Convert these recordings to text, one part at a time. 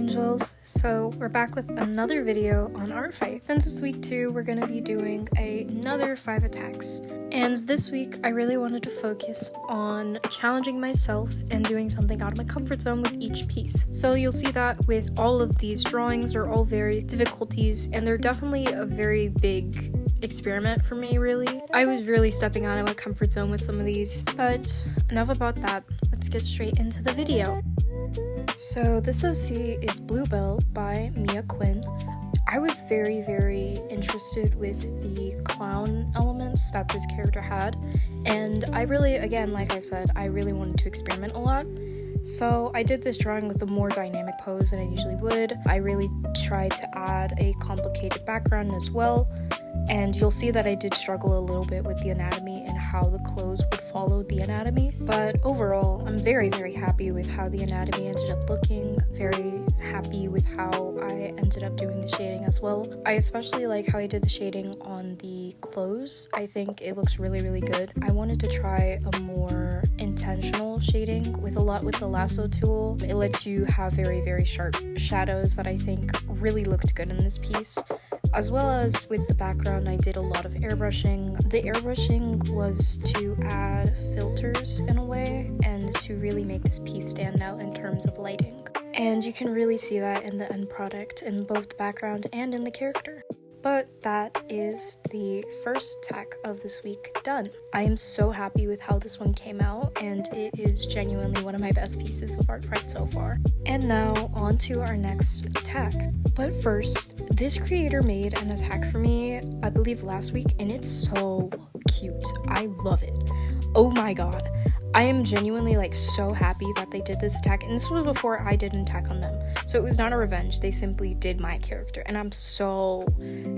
angels! So we're back with another video on Art Fight. Since it's week 2, we're going to be doing another 5 attacks. And this week, I really wanted to focus on challenging myself and doing something out of my comfort zone with each piece. So you'll see that with all of these drawings are all various difficulties, and they're definitely a very big experiment for me, really. I was really stepping out of my comfort zone with some of these, but enough about that. Let's get straight into the video. So this OC is Bluebell by Mia Quinn. I was very interested with the clown elements that this character had, and I really, again, like I said, I really wanted to experiment a lot. So I did this drawing with a more dynamic pose than I usually would. I really tried to add a complicated background as well, and you'll see that I did struggle a little bit with the anatomy and how the clothes would follow the anatomy. But overall, I'm very happy with how the anatomy ended up looking, very happy with how I ended up doing the shading as well. I especially like how I did the shading on the clothes. I think it looks really good. I wanted to try a more intentional shading with the lasso tool. It lets you have very sharp shadows that I think really looked good in this piece. As well as with the background, I did a lot of airbrushing. The airbrushing was to add filters in a way and to really make this piece stand out in terms of lighting. And you can really see that in the end product, in both the background and in the character. But that is the first attack of this week done. I am so happy with how this one came out, and it is genuinely one of my best pieces of Art Fight so far. And now on to our next attack. But first, this creator made an attack for me, I believe last week, and it's so cute. I love it. Oh my god. I am genuinely so happy that they did this attack, and this was before I did an attack on them. So it was not a revenge, they simply did my character, and I'm so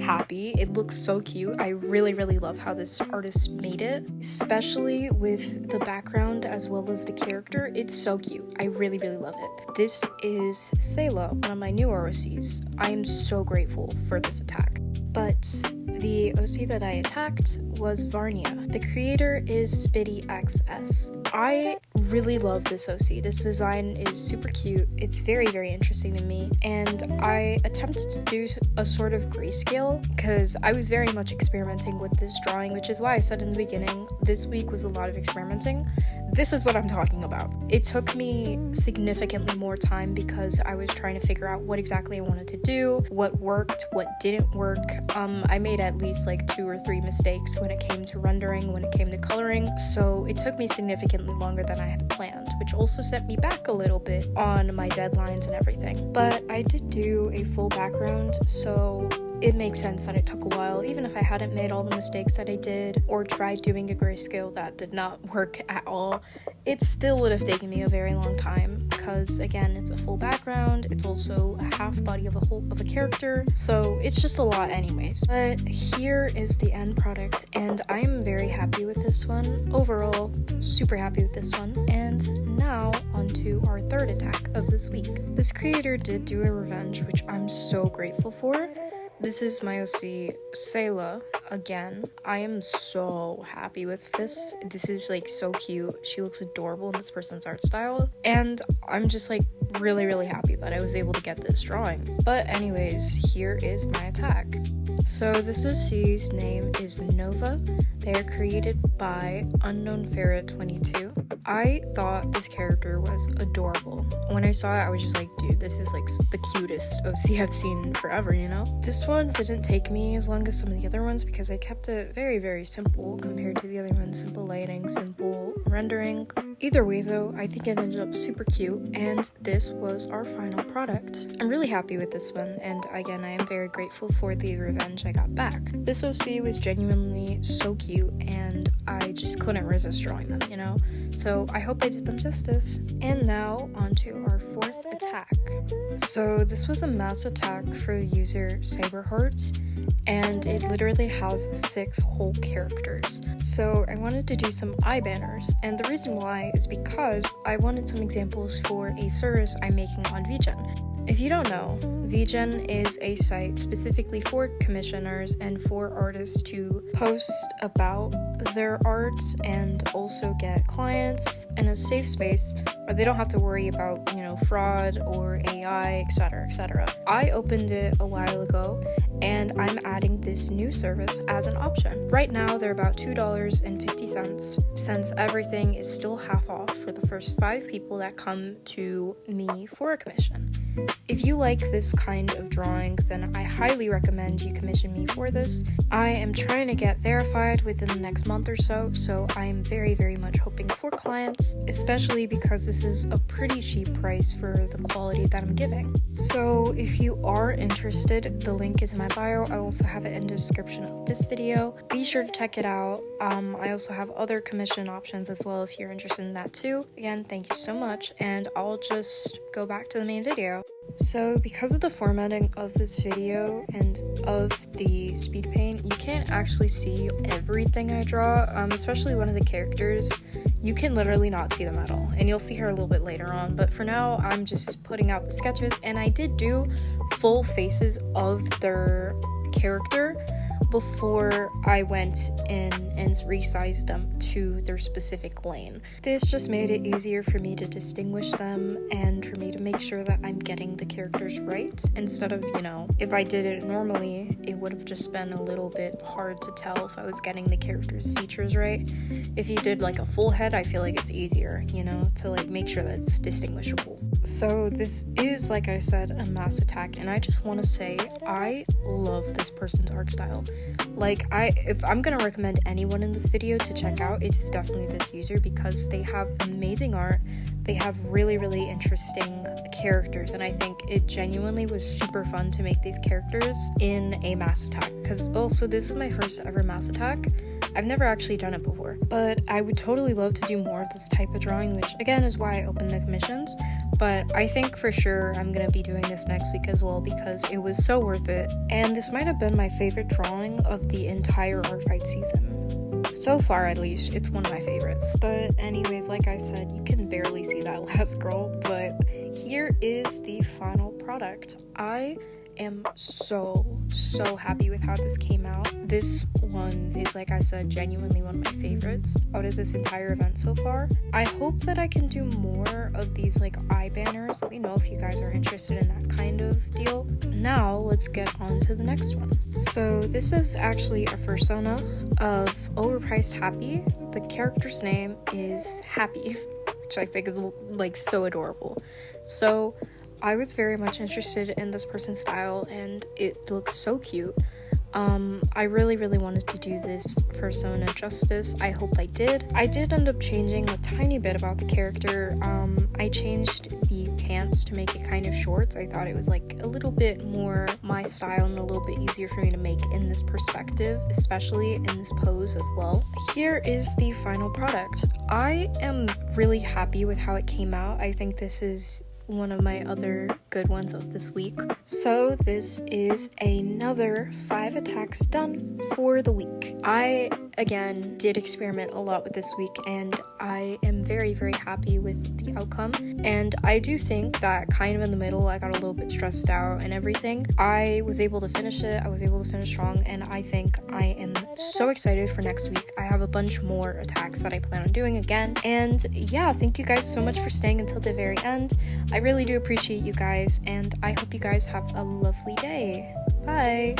happy. It looks so cute. I really love how this artist made it, especially with the background as well as the character. It's so cute. I really love it. This is Sayla, one of my new OCs. I am so grateful for this attack. But the OC that I attacked was Varnia. The creator is SpittyXS. I really love this OC. This design is super cute. It's very interesting to me, and I attempted to do a sort of grayscale because I was very much experimenting with this drawing, which is why I said in the beginning this week was a lot of experimenting. This is what I'm talking about. It took me significantly more time because I was trying to figure out what exactly I wanted to do, what worked, what didn't work. I made at least 2 or 3 mistakes when it came to rendering, when it came to coloring, so it took me significantly longer than I had planned, which also set me back a little bit on my deadlines and everything. But I did do a full background, so it makes sense that it took a while, even if I hadn't made all the mistakes that I did or tried doing a grayscale that did not work at all. It still would have taken me a very long time because, again, it's a full background, it's also a half body of a character, so it's just a lot anyways. But here is the end product, and I'm very happy with this one. Overall, super happy with this one. And now on to our third attack of this week. This creator did do a revenge, which I'm so grateful for. This is my OC, Sayla, again. I am so happy with this. This is so cute. She looks adorable in this person's art style, and I'm just really happy that I was able to get this drawing. But anyways, here is my attack. So this OC's name is Nova. They are created by UnknownFerret22. I thought this character was adorable. When I saw it, I was just dude, this is the cutest OC I've seen forever, you know? This one didn't take me as long as some of the other ones because I kept it very simple compared to the other ones. Simple lighting, simple rendering. Either way though, I think it ended up super cute, and this was our final product. I'm really happy with this one, and again, I am very grateful for the revenge I got back. This OC was genuinely so cute, and I just couldn't resist drawing them, you know? So I hope I did them justice. And now on to our fourth attack. So this was a mass attack for user Cyberheart, and it literally has 6 whole characters. So I wanted to do some eye banners, and the reason why is because I wanted some examples for a service I'm making on VGen. If you don't know, VGen is a site specifically for commissioners and for artists to post about their art and also get clients in a safe space where they don't have to worry about, fraud or AI, etc., etc. I opened it a while ago and I'm adding this new service as an option. Right now, they're about $2.50 since everything is still half off for the first 5 people that come to me for a commission. If you like this kind of drawing, then I highly recommend you commission me for this. I am trying to get verified within the next month or so I am very, very much hoping for clients, especially because this is a pretty cheap price for the quality that I'm giving. So if you are interested, the link is in my bio. I also have it in the description of this video. Be sure to check it out. I also have other commission options as well if you're interested in that too. Again, thank you so much, and I'll just go back to the main video. So because of the formatting of this video and of the speed paint, you can't actually see everything I draw, especially one of the characters. You can literally not see them at all, and you'll see her a little bit later on, but for now I'm just putting out the sketches, and I did do full faces of their character before I went in and resized them to their specific lane. This just made it easier for me to distinguish them and for me to make sure that I'm getting the characters right, instead of, if I did it normally, it would have just been a little bit hard to tell if I was getting the characters' features right. If you did like a full head, I feel like it's easier, to like make sure that it's distinguishable. So this is, like I said, a mass attack, and I just want to say I love this person's art style. If I'm gonna recommend anyone in this video to check out, it's definitely this user, because they have amazing art, they have really, really interesting characters, and I think it genuinely was super fun to make these characters in a mass attack, because also this is my first ever mass attack. I've never actually done it before, but I would totally love to do more of this type of drawing, which again is why I opened the commissions. But I think for sure I'm gonna be doing this next week as well, because it was so worth it, and this might have been my favorite drawing of the entire art fight season. So far, at least, it's one of my favorites. But anyways, like I said, you can barely see that last girl, but here is the final product. I am so happy with how this came out. This one is, like I said, genuinely one of my favorites out of this entire event so far. I hope that I can do more of these eye banners. Let me know if you guys are interested in that kind of deal. Now let's get on to the next one. So this is actually a fursona of Overpriced Happy. The character's name is Happy, which I think is so adorable. So I was very much interested in this person's style, and it looks so cute. I really wanted to do this fursona justice. I hope I did. I did end up changing a tiny bit about the character. I changed the pants to make it kind of shorts. I thought it was a little bit more my style and a little bit easier for me to make in this perspective, especially in this pose as well. Here is the final product. I am really happy with how it came out. I think this is one of my other good ones of this week. So this is another 5 attacks done for the week. I again did experiment a lot with this week, and I am very happy with the outcome. And I do think that kind of in the middle I got a little bit stressed out and everything. I was able to finish it. I was able to finish strong, and I think I am so excited for next week. I have a bunch more attacks that I plan on doing again. And yeah, thank you guys so much for staying until the very end. I really do appreciate you guys, and I hope you guys have a lovely day. Bye!